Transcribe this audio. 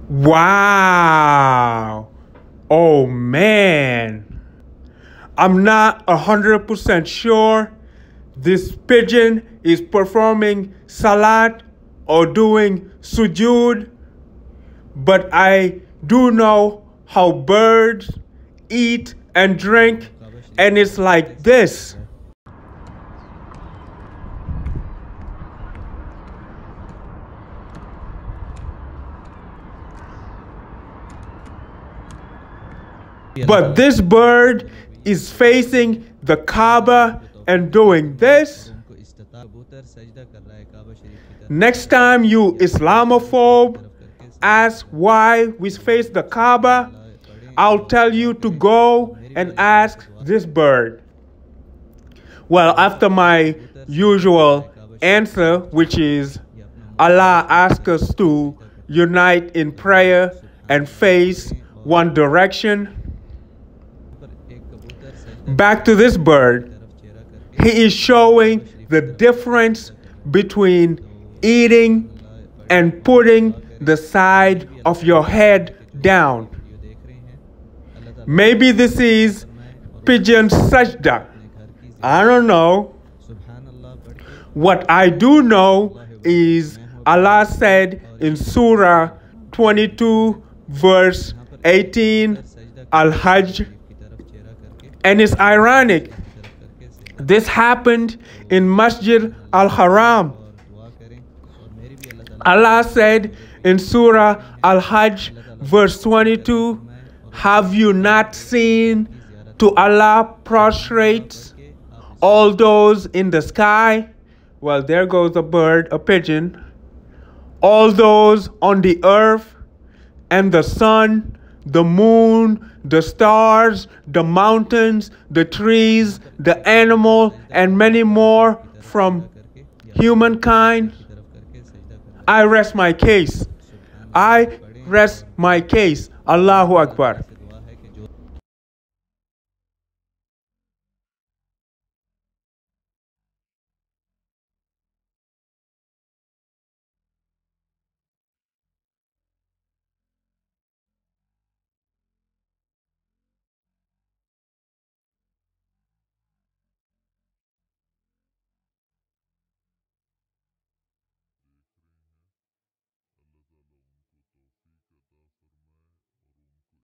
Wow. Oh man. I'm not 100% sure this pigeon is performing salat or doing sujood, but I do know how birds eat and drink, and it's like this. But this bird is facing the Kaaba and doing this. Next time you Islamophobe ask why we face the Kaaba, I'll tell you to go and ask this bird. Well, after my usual answer, which is Allah asks us to unite in prayer and face one direction, back to this bird. He is showing the difference between eating and putting the side of your head down. Maybe this is pigeon sajda. I don't know. What I do know is Allah said in Surah 22 verse 18 Al-Hajj, and it's ironic. This happened in Masjid Al-Haram. Allah said in Surah Al-Hajj verse 22, have you not seen to Allah prostrates all those in the sky? Well, there goes a bird, a pigeon. All those on the earth and the sun, the moon, the stars, the mountains, the trees, the animal, and many more from humankind. I rest my case. I rest my case. Allahu Akbar.